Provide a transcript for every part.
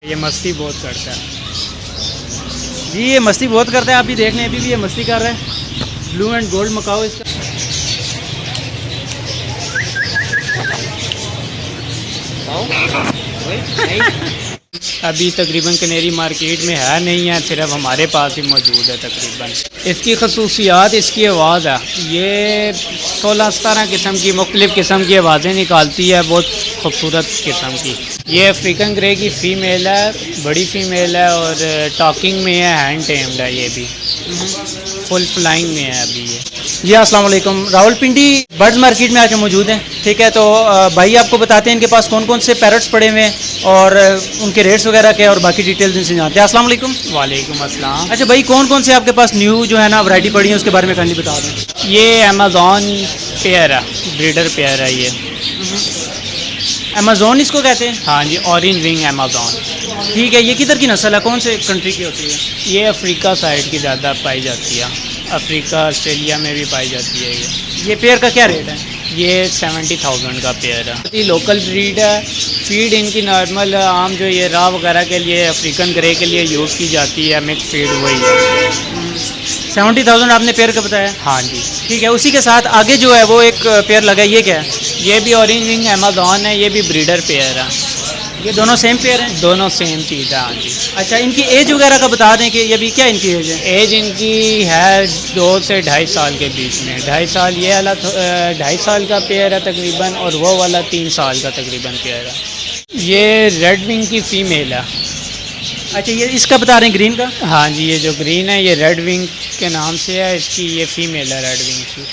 ये मस्ती बहुत करता है जी, ये मस्ती बहुत करता है। आप भी देख लें, अभी भी ये मस्ती कर रहा है। ब्लू एंड गोल्ड मकाओ इसका। अभी तकरीबन कनेरी मार्केट में है नहीं है, सिर्फ हमारे पास ही मौजूद है तकरीबन। इसकी खसूसियात इसकी आवाज़ है। ये 16-17 किस्म की मुख्तलिफ़ किस्म की आवाज़ें निकालती है, बहुत खूबसूरत किस्म की। ये अफ्रीकन ग्रे की फ़ीमेल है, बड़ी फ़ीमेल है और टॉकिंग में है, हैंड टेम्ड है। ये भी फुल फ्लाइंग में है अभी ये। जी अस्सलाम वालेकुम। रावलपिंडी बर्ड्स मार्केट में आके मौजूद हैं, ठीक है। तो भाई आपको बताते हैं इनके पास कौन कौन से पैरट्स पड़े हुए हैं और उनके रेट्स वगैरह क्या है और बाकी डिटेल्स इनसे जानते हैं। अस्सलाम वालेकुम। वालेकुम अस्सलाम। अच्छा भाई, कौन कौन से आपके पास न्यू जो है ना वैरायटी पड़ी है, उसके बारे में काइंडली बता दें। ये अमेज़ॉन पेयर है, ब्रीडर पेयर है ये। अमेज़ॉन इसको कहते हैं? हाँ जी, ऑरेंज विंग अमेज़ॉन। ठीक है। ये किधर की नस्ल है, कौन से कंट्री की होती है? ये अफ्रीका साइड की ज़्यादा पाई जाती है, अफ्रीका ऑस्ट्रेलिया में भी पाई जाती है ये। ये पेयर का क्या रेट है? ये 70,000 का पेयर है। ये लोकल ब्रीड है। फीड इनकी नॉर्मल आम जो ये रा वगैरह के लिए अफ्रीकन ग्रे के लिए यूज़ की जाती है, मिक्स फीड वही है। 70,000 आपने पेयर का बताया? हाँ जी। ठीक है। उसी के साथ आगे जो है वो एक पेयर लगा है, ये क्या है? ये भी ऑरेंज विंग अमेज़ॉन है, ये भी ब्रीडर पेयर है। ये दोनों सेम पेयर हैं? दोनों सेम चीज़ है। हाँ जी। अच्छा, इनकी एज वगैरह का बता दें कि ये भी क्या इनकी एज है? एज इनकी है 2 से 2.5 साल के बीच में। 2.5 साल ये वाला 2.5 साल का पेयर है तकरीबन, और वो वाला 3 साल का तकरीबन पेयर है। ये रेड विंग की फ़ीमेल है। अच्छा, ये इसका बता रहे हैं ग्रीन का? हाँ जी, ये जो ग्रीन है ये रेड विंग के नाम से है, इसकी ये फ़ीमेल है रेड विंग की।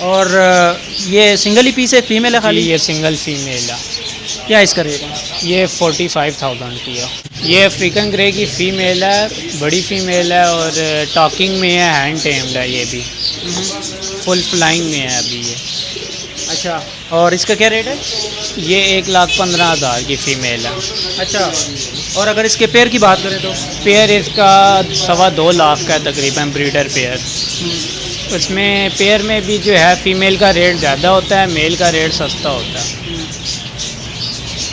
और ये सिंगल ही पीस है, फीमेल है खाली? ये सिंगल फीमेल है। क्या इसका रेट है? ये 45,000 की है। ये अफ्रीकन ग्रे की फ़ीमेल है, बड़ी फ़ीमेल है और टॉकिंग में है, हैंड टेम्ड है। ये भी फुल फ्लाइंग में है अभी ये। अच्छा, और इसका क्या रेट है? ये 1,15,000 की फ़ीमेल है। अच्छा, और अगर इसके पेयर की बात करें तो? पेयर इसका 2.25 लाख का है तकरीबन, ब्रीडर पेयर। उसमें पेयर में भी जो है फ़ीमेल का रेट ज़्यादा होता है, मेल का रेट सस्ता होता है।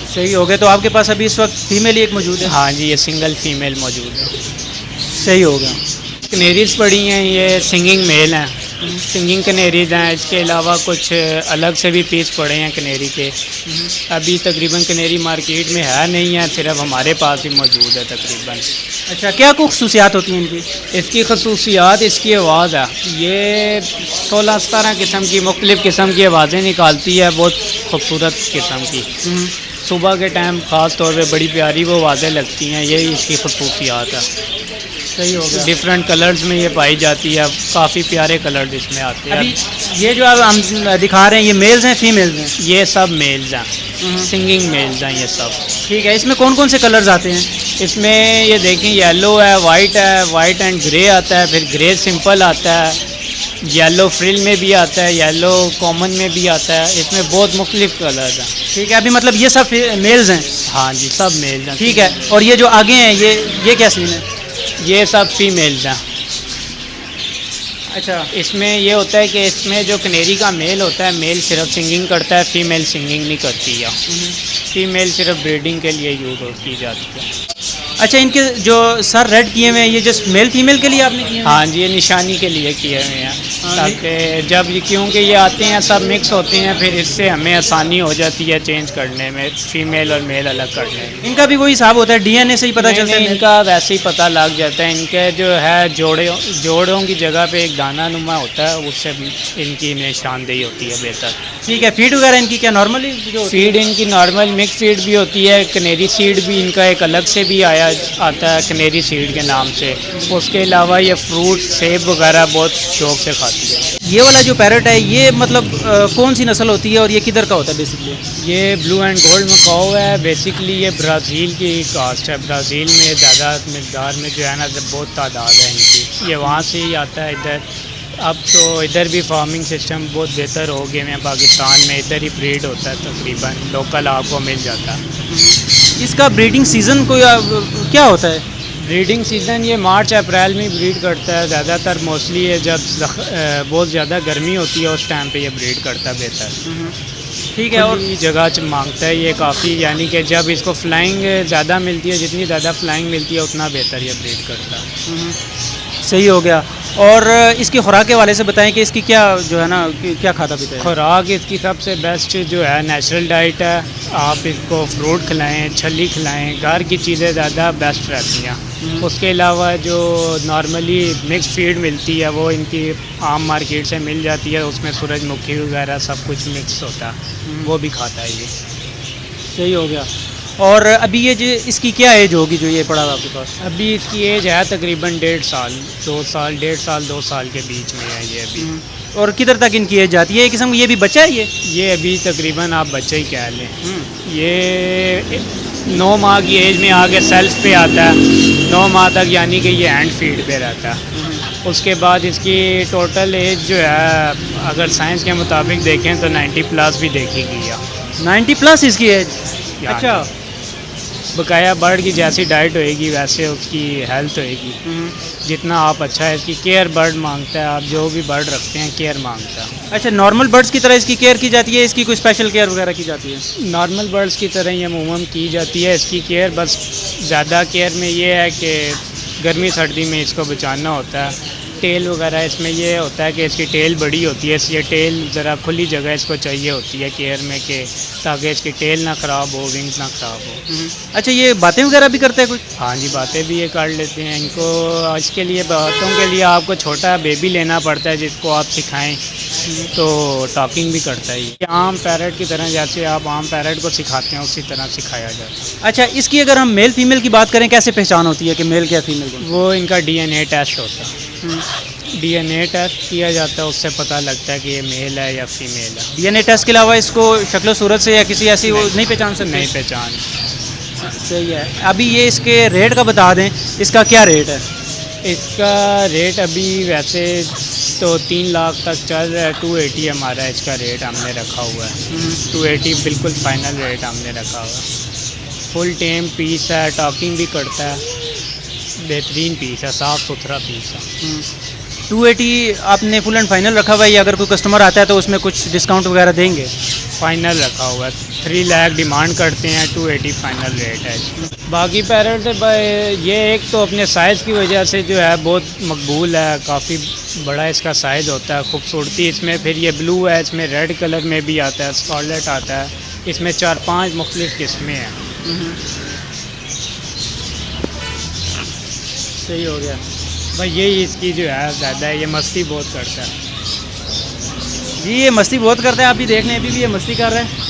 सही हो गया। तो आपके पास अभी इस वक्त फीमेल ही एक मौजूद है? हाँ जी, ये सिंगल फीमेल मौजूद है। सही हो गया। कनेरीज पड़ी हैं, ये सिंगिंग मेल हैं, सिंगिंग कनेरीज हैं। इसके अलावा कुछ अलग से भी पीस पड़े हैं कनेरी के। अभी तकरीबन कनेरी मार्केट में है नहीं है, सिर्फ हमारे पास ही मौजूद है तकरीबन। अच्छा, क्या कुछ खसूसियात होती हैं इनकी? इसकी खसूसियात इसकी आवाज़ है। ये 16-17 किस्म की मुख्तलिफ़ किस्म की आवाज़ें निकालती है, बहुत खूबसूरत किस्म की। सुबह के टाइम ख़ास तौर पे बड़ी प्यारी वो आवाज़ें लगती हैं, यही इसकी खसूसियात है। सही हो गया। डिफरेंट कलर्स में ये पाई जाती है, काफ़ी प्यारे कलर्स इसमें आते हैं। अभी ये जो आप हम दिखा रहे हैं, ये मेल्स हैं फीमेल्स हैं? ये सब मेल्स हैं, सिंगिंग मेल्स हैं ये सब। ठीक है। इसमें कौन कौन से कलर्स आते हैं? इसमें ये देखें, येलो है, वाइट एंड ग्रे आता है, फिर ग्रे सिंपल आता है, येलो फ्रिल में भी आता है, येलो कॉमन में भी आता है। इसमें बहुत मुख्तलिफ कलर्स हैं। ठीक है। अभी मतलब ये सब मेल्स हैं? हाँ जी, सब मेल्स हैं। ठीक है। और ये जो आगे हैं, ये क्या सीन है? ये सब फीमेल्स हैं। अच्छा। इसमें ये होता है कि इसमें जो कनेरी का मेल होता है, मेल सिर्फ सिंगिंग करता है, फीमेल सिंगिंग नहीं करती है। फीमेल सिर्फ ब्रीडिंग के लिए यूज़ की जाती है। अच्छा, इनके जो सर रेड किए हुए हैं, ये जस्ट मेल फीमेल के लिए आपने किए हैं? हाँ जी, ये निशानी के लिए किए हुए हैं, ताकि जब क्योंकि ये आते हैं सब मिक्स होते हैं, फिर इससे हमें आसानी हो जाती है चेंज करने में, फीमेल और मेल अलग करने में। इनका भी वही हिसाब होता है, डीएनए से ही पता चलता है? इनका वैसे ही पता लग जाता है। इनके जो है जोड़ों की जगह पे एक दाना नुमा होता है, उससे इनकी निशानदेही होती है बेहतर। ठीक है। फीड वगैरह इनकी क्या नॉर्मल ही? फीड इनकी नॉर्मल मिक्स फीड भी होती है, कनेरी सीड भी इनका एक अलग से भी आता है कनेरी सीड के नाम से। उसके अलावा ये फ्रूट सेब वगैरह बहुत शौक से खाती है। ये वाला जो पैरट है, ये मतलब कौन सी नस्ल होती है और ये किधर का होता है बेसिकली? ये ब्लू एंड गोल्ड मकाओ है। बेसिकली ये ब्राज़ील की कास्ट है। ब्राज़ील में ज़्यादा मकदार में जो है ना बहुत तादाद है इनकी। ये वहाँ से ही आता है इधर। अब तो इधर भी फार्मिंग सिस्टम बहुत बेहतर हो गए हैं पाकिस्तान में, इधर ही ब्रीड होता है तकरीबन, लोकल आपको मिल जाता है। इसका ब्रीडिंग सीज़न कोई क्या होता है? ब्रीडिंग सीज़न ये मार्च अप्रैल में ब्रीड करता है ज़्यादातर। मोस्टली ये जब बहुत ज़्यादा गर्मी होती है उस टाइम पे ये ब्रीड करता है बेहतर। ठीक है। और खुली जगह च मांगता है ये काफ़ी, यानी कि जब इसको फ्लाइंग ज़्यादा मिलती है, जितनी ज़्यादा फ्लाइंग मिलती है उतना बेहतर ये ब्रीड करता है। सही हो गया। और इसकी खुराक के वाले से बताएं कि इसकी क्या जो है ना क्या खाता पीता है? खुराक इसकी सबसे बेस्ट जो है नेचुरल डाइट है। आप इसको फ्रूट खिलाएं, छली खिलाएं, घर की चीज़ें ज़्यादा बेस्ट रहती हैं। उसके अलावा जो नॉर्मली मिक्स फीड मिलती है वो इनकी आम मार्केट से मिल जाती है, उसमें सूरजमुखी वगैरह सब कुछ मिक्स होता है, वो भी खाता है ये। सही हो गया। और अभी ये जो इसकी क्या एज होगी जो ये पड़ा हुआ आपके पास? अभी इसकी एज है तकरीबन 1.5 साल, 2 साल, 1.5 साल 2 साल के बीच में है ये अभी। और किधर तक इनकी एज जाती है? एक किस्म ये भी बच्चा है ये अभी तकरीबन आप बच्चे ही कह लें। ये 9 माह की एज में आगे सेल्फ पे आता है, 9 माह तक यानी कि ये हैंड फीड पे रहता है। उसके बाद इसकी टोटल एज जो है अगर साइंस के मुताबिक देखें तो 90 प्लस भी देखी गई है। 90 प्लस इसकी एज? यानी अच्छा। बकाया बर्ड की जैसी डाइट होएगी वैसे उसकी हेल्थ होएगी। जितना आप अच्छा है, इसकी केयर बर्ड मांगता है, आप जो भी बर्ड रखते हैं केयर मांगता है। अच्छा, नॉर्मल बर्ड्स की तरह इसकी केयर की जाती है? इसकी कोई स्पेशल केयर वगैरह की जाती है? नॉर्मल बर्ड्स की तरह ही अमूमन की जाती है इसकी केयर, बस ज़्यादा केयर में ये है कि गर्मी सर्दी में इसको बचाना होता है। टेल वगैरह इसमें ये होता है कि इसकी टेल बड़ी होती है, इसलिए टेल ज़रा खुली जगह इसको चाहिए होती है केयर में, कि ताकि इसकी टेल ना ख़राब हो, विंग्स ना ख़राब हो। अच्छा, ये बातें वगैरह भी करते हैं कुछ? हाँ जी, बातें भी ये कर लेते हैं। इनको इसके लिए बातों के लिए आपको छोटा बेबी लेना पड़ता है जिसको आप सिखाएं, तो टॉकिंग भी करता है ये आम पैरट की तरह। जैसे आप आम पैरट को सिखाते हैं उसी तरह सिखाया जाता है। अच्छा, इसकी अगर हम मेल फीमेल की बात करें, कैसे पहचान होती है कि मेल क्या फीमेल? वो इनका DNA टेस्ट होता है। DNA टेस्ट किया जाता है, उससे पता लगता है कि ये मेल है या फीमेल है। DNA टेस्ट के अलावा इसको शक्ल सूरत से या किसी ऐसी वो नहीं पहचान सकते? नहीं पहचान। सही है। अभी ये इसके रेट का बता दें, इसका क्या रेट है? इसका रेट अभी वैसे तो 3 लाख तक चल रहा है। 280 हमारा इसका रेट हमने रखा हुआ है। 280 बिल्कुल फाइनल रेट हमने रखा हुआ है। फुल टेम पीस है, टॉकिंग भी करता है, बेहतरीन पीस है, साफ़ सुथरा पीस है। 280 आपने फुल एंड फाइनल रखा हुआ है, या अगर कोई कस्टमर आता है तो उसमें कुछ डिस्काउंट वगैरह देंगे? फाइनल रखा हुआ है। 3 लाख डिमांड करते हैं, 280 फाइनल रेट है। बाकी पैरट से ये एक तो अपने साइज़ की वजह से जो है बहुत मकबूल है, काफ़ी बड़ा इसका साइज़ होता है, खूबसूरती इसमें। फिर ये ब्लू है, इसमें रेड कलर में भी आता है, स्कारलेट आता है, इसमें 4-5 मुख्तलिफ किस्में हैं। सही हो गया भाई, यही इसकी जो है ज़्यादा है, ये मस्ती बहुत करता है जी। ये मस्ती बहुत करता है, आप भी देख लें, अभी भी ये मस्ती कर रहा है।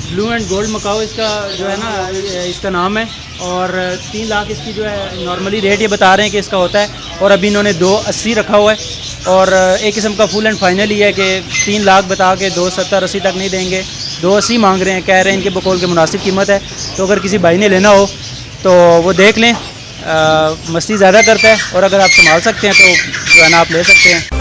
ब्लू एंड गोल्ड मकाओ इसका जो है ना, इसका नाम है। और 3 लाख इसकी जो है नॉर्मली रेट ये बता रहे हैं कि इसका होता है, और अभी इन्होंने 280 रखा हुआ है। और एक किस्म का फुल एंड फाइनल ही है कि 3 लाख बता के 270-80 तक नहीं देंगे, 280 मांग रहे हैं, कह रहे हैं इनके बकौल के मुनासिब कीमत है। तो अगर किसी भाई ने लेना हो तो वो देख लें, मस्ती ज़्यादा करता है, और अगर आप संभाल सकते हैं तो जो है ना आप ले सकते हैं।